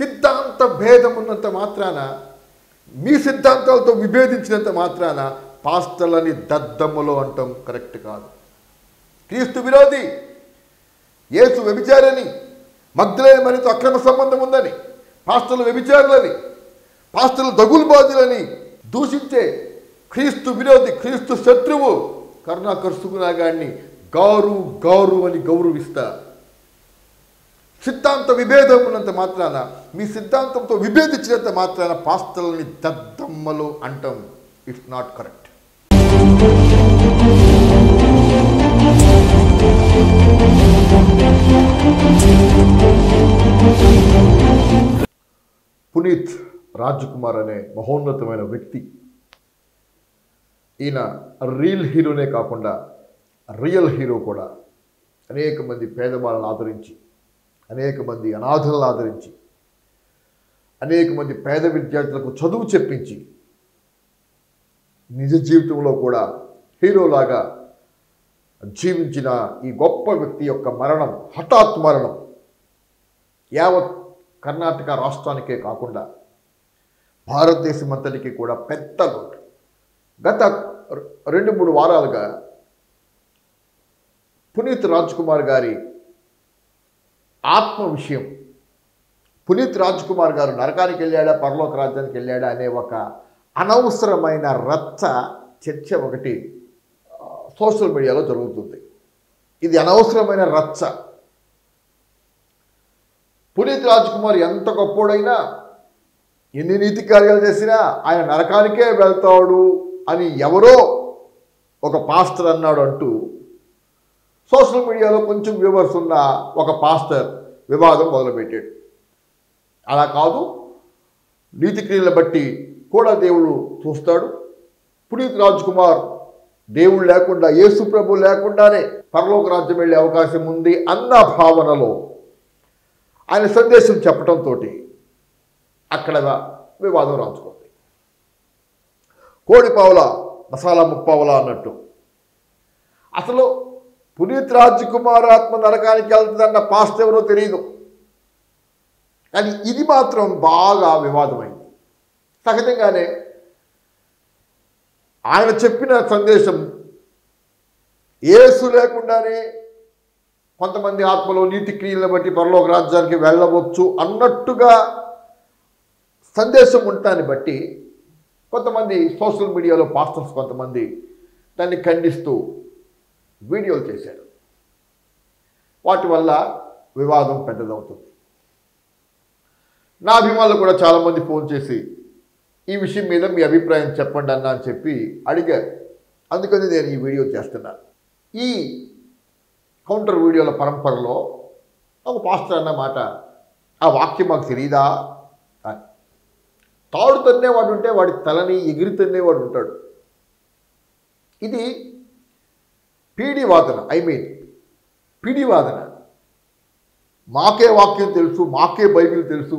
సిద్ధాంత భేదం ఉన్నంత మాత్రాన, మీ సిద్ధాంతాలతో విభేదించినంత మాత్రాన పాస్టర్లని దద్దమ్మలో అంటాం కరెక్ట్ కాదు. క్రీస్తు విరోధి, యేసు వ్యభిచారని, మగ్ధలేని మరితో అక్రమ సంబంధం ఉందని, పాస్టర్లు వ్యభిచారులని, పాస్టర్లు దగులుబాజులని దూషించే క్రీస్తు విరోధి, క్రీస్తు శత్రువు కరుణాకర్ సుగుణాగాడిని గారు అని గౌరవిస్తా. సిద్ధాంత విభేదం ఉన్నంత మాత్రాన, మీ సిద్ధాంతంతో విభేదించినంత మాత్రాన పాస్టర్లని దద్దమ్మలు అంటాం. It's not correct. Puneeth Raj Kumar అనే మహోన్నతమైన వ్యక్తి. ఈయన రియల్ హీరోనే కాకుండా రియల్ హీరో కూడా. అనేక మంది పేదవాళ్ళని ఆదరించి, అనేక మంది అనాథలను ఆదరించి, అనేక మంది పేద విద్యార్థులకు చదువు చెప్పించి, నిజ జీవితంలో కూడా హీరోలాగా జీవించిన ఈ గొప్ప వ్యక్తి యొక్క మరణం, హఠాత్ మరణం యావత్ కర్ణాటక రాష్ట్రానికే కాకుండా భారతదేశం అంతటికి కూడా పెద్ద లోటు. గత 2-3 వారాలుగా పునీత్ రాజ్ కుమార్ గారి ఆత్మ విషయం, పునీత్ రాజ్ కుమార్ గారు నరకానికి వెళ్ళాడా, పరలోక రాజ్యానికి వెళ్ళాడా అనే ఒక అనవసరమైన రచ్చ చర్చ ఒకటి సోషల్ మీడియాలో జరుగుతుంది. ఇది అనవసరమైన రచ్చ. పునీత్ రాజ్ కుమార్ ఎంత గొప్పోడైనా, ఎన్ని నీతి కార్యాలు చేసినా ఆయన నరకానికే వెళ్తాడు అని ఎవరో ఒక పాస్టర్ అన్నాడు అంటూ సోషల్ మీడియాలో కొంచెం వ్యూవర్స్ ఉన్న ఒక పాస్టర్ వివాదం మొదలుపెట్టాడు. అలా కాదు, నీతి క్రియలను బట్టి కూడా దేవుడు చూస్తాడు. పునీత్ రాజ్ కుమార్ దేవుడు లేకుండా, యేసు ప్రభు లేకుండానే పరలోక రాజ్యం వెళ్ళే అవకాశం ఉంది అన్న భావనలో ఆయన సందేశం చెప్పడంతో అక్కడ వివాదం రాజుకుంది. కోడిపావుల మసాలా ముప్పావుల అన్నట్టు. అసలు పునీత్ రాజ్ కుమార్ ఆత్మ నరకానికి వెళ్తుందన్న పాస్ట్ ఎవరో తెలియదు, కానీ ఇది మాత్రం బాగా వివాదమైంది. సహజంగానే ఆయన చెప్పిన సందేశం యేసు లేకుండానే కొంతమంది ఆత్మలో నీతి క్రియలను బట్టి పరలోక రాజ్యానికి వెళ్ళవచ్చు అన్నట్టుగా సందేశం ఉండటాన్ని బట్టి కొంతమంది సోషల్ మీడియాలో పాస్టర్స్ కొంతమంది దాన్ని ఖండిస్తూ వీడియోలు చేశారు. వాటి వల్ల వివాదం పెద్దదవుతుంది. నా అభిమానులు కూడా చాలామంది ఫోన్ చేసి ఈ విషయం మీద మీ అభిప్రాయం చెప్పండి అన్న అని చెప్పి అడిగారు. అందుకని నేను ఈ వీడియో చేస్తున్నాను. ఈ కౌంటర్ వీడియోల పరంపరలో ఒక పాస్టర్ అన్న మాట, ఆ వాక్యం మాకు తెలియదా అని. తాడు తన్నేవాడు ఉంటే వాడి తలని ఎగిరి తన్నేవాడు ఉంటాడు. ఇది పీడి వాదన, పీడి వాదన. మాకే వాక్యం తెలుసు, మాకే బైబిల్ తెలుసు,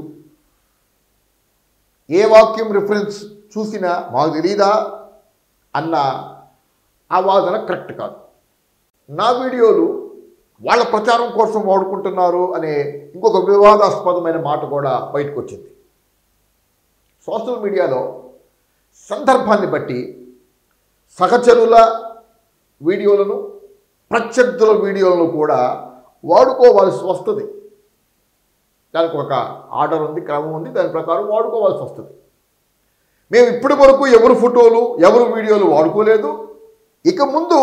ఏ వాక్యం రిఫరెన్స్ చూసినా మాకు తెలియదా అన్న ఆ వాదన కరెక్ట్ కాదు. నా వీడియోలు వాళ్ళ ప్రచారం కోసం వాడుకుంటున్నారు అనే ఇంకొక వివాదాస్పదమైన మాట కూడా బయటకు వచ్చింది. సోషల్ మీడియాలో సందర్భాన్ని బట్టి సహచరుల వీడియోలను, ప్రత్యర్థుల వీడియోలను కూడా వాడుకోవాల్సి వస్తుంది. దానికి ఒక ఆర్డర్ ఉంది, క్రమం ఉంది, దాని ప్రకారం వాడుకోవాల్సి వస్తుంది. మేము ఇప్పటి వరకు ఎవరు ఫోటోలు, ఎవరు వీడియోలు వాడుకోలేదు. ఇక ముందు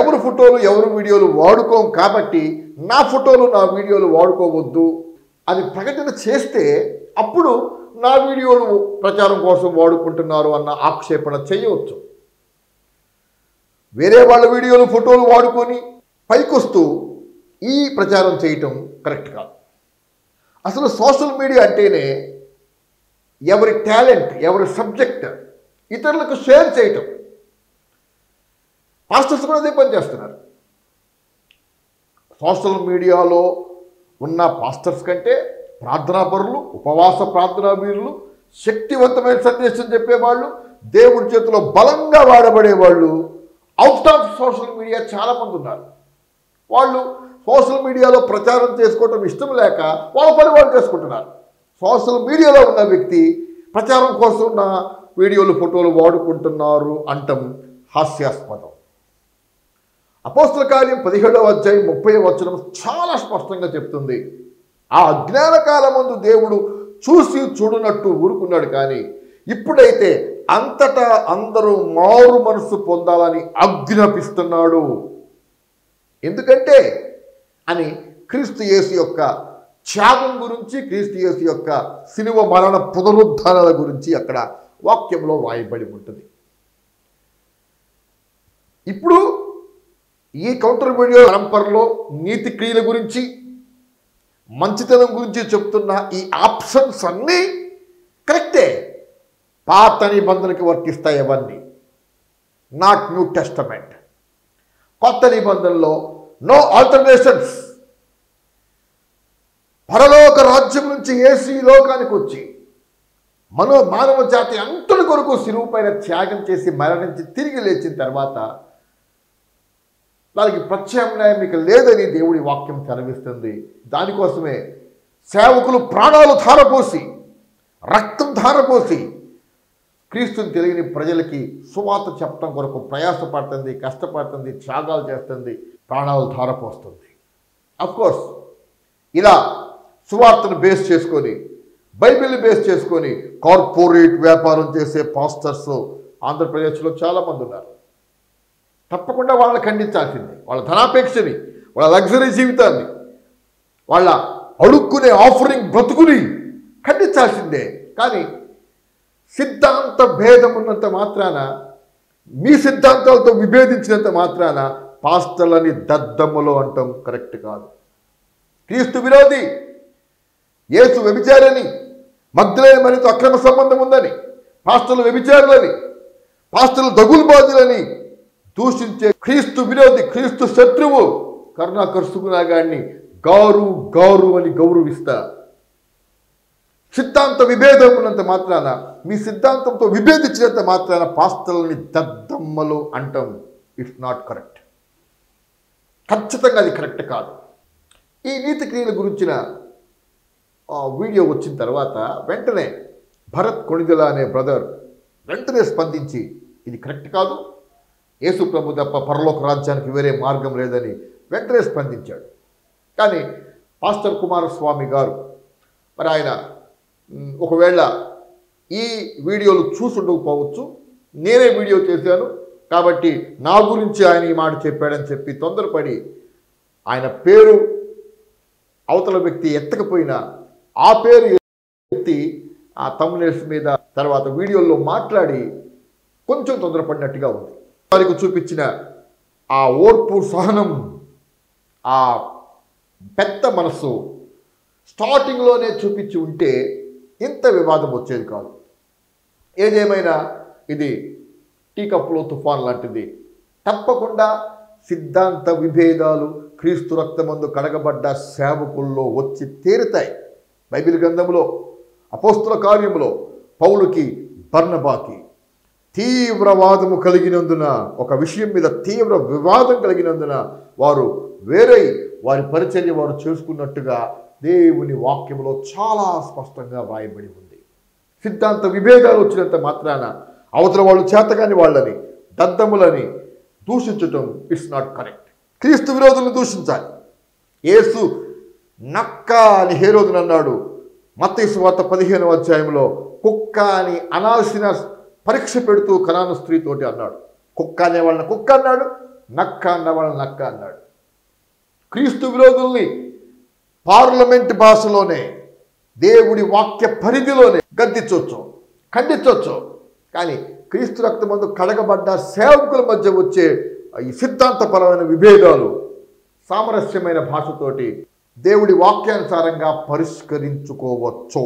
ఎవరు ఫోటోలు, ఎవరు వీడియోలు వాడుకోం కాబట్టి నా ఫోటోలు, నా వీడియోలు వాడుకోవద్దు అని ప్రకటన చేస్తే అప్పుడు నా వీడియోలు ప్రచారం కోసం వాడుకుంటున్నారు అన్న ఆక్షేపణ చేయవచ్చు. వేరే వాళ్ళ వీడియోలు, ఫోటోలు వాడుకొని పైకొస్తూ ఈ ప్రచారం చేయటం కరెక్ట్ కాదు. అసలు సోషల్ మీడియా అంటేనే ఎవరి టాలెంట్, ఎవరి సబ్జెక్ట్ ఇతరులకు షేర్ చేయటం. పాస్టర్స్ కూడా అదే పని చేస్తున్నారు. సోషల్ మీడియాలో ఉన్న పాస్టర్స్ కంటే ప్రార్థనాపరులు, ఉపవాస ప్రార్థనా వీరులు, శక్తివంతమైన సందేశం చెప్పేవాళ్ళు, దేవుడి చేతిలో బలంగా వాడబడేవాళ్ళు అవుట్ ఆఫ్ సోషల్ మీడియా చాలామంది ఉన్నారు. వాళ్ళు సోషల్ మీడియాలో ప్రచారం చేసుకోవటం ఇష్టం లేక వాళ్ళ పని వాళ్ళు చేసుకుంటున్నారు. సోషల్ మీడియాలో ఉన్న వ్యక్తి ప్రచారం కోసం నా వీడియోలు ఫోటోలు వాడుకుంటున్నారు అంటం హాస్యాస్పదం. అపోస్తల కార్యం 17వ అధ్యాయం 30వ వచనం చాలా స్పష్టంగా చెప్తుంది. ఆ అజ్ఞాన కాలమందు దేవుడు చూసి చూడనట్టు ఊరుకున్నాడు, కానీ ఇప్పుడైతే అంతటా అందరూ మారు మనసు పొందాలని ఆజ్ఞాపిస్తున్నాడు. ఎందుకంటే అని క్రీస్తు యేసు యొక్క త్యాగం గురించి, క్రీస్తు యేసు యొక్క శిలువ మరణ పునరుద్ధానాల గురించి అక్కడ వాక్యంలో రాయబడి ఉంటుంది. ఇప్పుడు ఈ కౌంటర్ వీడియో పరంపరలో నీతి క్రియల గురించి, మంచితనం గురించి చెప్తున్న ఈ ఆప్షన్స్ అన్నీ కరెక్టే. పాత నిబంధనకి వర్తిస్తాయి అవన్నీ, నాట్ న్యూ టెస్టమెంట్. కొత్త నిబంధనలో నో ఆల్టర్నేషన్స్. పరలోక రాజ్యం నుంచి యేసు ఈ లోకానికి వచ్చి మానవ జాతి అంతటి కొరకు శిలువ పైన త్యాగం చేసి మరణించి తిరిగి లేచిన తర్వాత దానికి ప్రత్యామ్నాయం ఇక లేదని దేవుడి వాక్యం సెలవిస్తుంది. దానికోసమే సేవకులు ప్రాణాలు ధారపోసి, రక్తం ధారపోసి క్రీస్తుని తెలియని ప్రజలకి సువార్త చెప్పడం కొరకు ప్రయాసపడుతుంది, కష్టపడుతుంది, త్యాగాలు చేస్తుంది, ప్రాణాలు ధారపోస్తుంది. అఫ్కోర్స్ ఇలా సువార్తను బేస్ చేసుకొని, బైబిల్ని బేస్ చేసుకొని కార్పొరేట్ వ్యాపారం చేసే పాస్టర్స్ ఆంధ్రప్రదేశ్లో చాలామంది ఉన్నారు. తప్పకుండా వాళ్ళని ఖండించాల్సిందే. వాళ్ళ ధనాపేక్షని, వాళ్ళ లగ్జరీ జీవితాన్ని, వాళ్ళ అడుక్కునే ఆఫరింగ్ బ్రతుకుని ఖండించాల్సిందే. కానీ సిద్ధాంత భేదం ఉన్నంత మాత్రాన, మీ సిద్ధాంతాలతో విభేదించినంత మాత్రాన పాస్టర్లని దద్దమ్మలో అంటాం కరెక్ట్ కాదు. క్రీస్తు విరోధి, యేసు వ్యభిచారని, మగ్ధలేని మరితో అక్రమ సంబంధం ఉందని, పాస్టర్లు వ్యభిచారులని, పాస్టర్లు దగులుబాజులని దూషించే క్రీస్తు విరోధి, క్రీస్తు శత్రువు కరుణాకర్ సుగుణాగాడిని గారు గారు అని గౌరవిస్తా. సిద్ధాంత విభేదం ఉన్నంత మాత్రాన, మీ సిద్ధాంతంతో విభేదించినంత మాత్రాన పాస్టర్లని దద్దమ్మలు అంటాం. It's not correct. ఖచ్చితంగా అది కరెక్ట్ కాదు. ఈ నీతి క్రియల గురించిన వీడియో వచ్చిన తర్వాత వెంటనే భరత్ కొణిదెల అనే బ్రదర్ వెంటనే స్పందించి ఇది కరెక్ట్ కాదు, యేసు ప్రభు తప్ప పరలోక రాజ్యానికి వేరే మార్గం లేదని వెంటనే స్పందించాడు. కానీ పాస్టర్ కుమారస్వామి గారు మరి ఆయన ఒకవేళ ఈ వీడియోలు చూసుండకపోవచ్చు, నేనే వీడియో చేశాను కాబట్టి నా గురించి ఆయన ఈ మాట చెప్పాడని చెప్పి తొందరపడి ఆయన పేరు అవతల వ్యక్తి ఎత్తకపోయినా ఆ పేరు ఎత్తి ఆ థంబ్నెయిల్స్ మీద తర్వాత వీడియోల్లో మాట్లాడి కొంచెం తొందరపడినట్టుగా ఉంది. వారికి చూపించిన ఆ ఓర్పు, సహనం, ఆ పెద్ద మనసు స్టార్టింగ్లోనే చూపించి ఉంటే ఇంత వివాదం వచ్చేది కాదు. ఏదేమైనా ఇది టీ కప్పులో తుఫాన్ లాంటిది. తప్పకుండా సిద్ధాంత విభేదాలు క్రీస్తు రక్తమందు కడగబడ్డ సేవకుల్లో వచ్చి తీరుతాయి. బైబిల్ గ్రంథంలో అపోస్తల కార్యములో పౌలుకి, బర్నబాకి తీవ్రవాదము కలిగినందున, ఒక విషయం మీద తీవ్ర వివాదం కలిగినందున వారు వేరే వారి పరిచర్య వారు చేసుకున్నట్టుగా దేవుని వాక్యంలో చాలా స్పష్టంగా వ్రాయబడి ఉంది. సిద్ధాంత విభేదాలు వచ్చినంత మాత్రాన అవతల వాళ్ళు చేతగాని వాళ్ళని, దద్దములని దూషించటం ఇట్స్ నాట్ కరెక్ట్. క్రీస్తు విరోధులను దూషించాలి. యేసు నక్క అని హేరోదును అన్నాడు. మత్తయి సువార్త 15వ అధ్యాయంలో కుక్క అని అనాల్సిన పరీక్ష పెడుతూ కనాను స్త్రీతోటి అన్నాడు. కుక్క అనే వాళ్ళని కుక్క అన్నాడు, నక్క అన్న వాళ్ళని నక్క అన్నాడు. క్రీస్తు విరోధుల్ని పార్లమెంట్ భాషలోనే, దేవుడి వాక్య పరిధిలోనే గద్దించవచ్చు, ఖండించవచ్చు. కానీ క్రీస్తు రక్తమందు కడగబడ్డ సేవకుల మధ్య వచ్చే ఈ సిద్ధాంతపరమైన విభేదాలు సామరస్యమైన భాషతోటి దేవుడి వాక్యానుసారంగా పరిష్కరించుకోవచ్చు.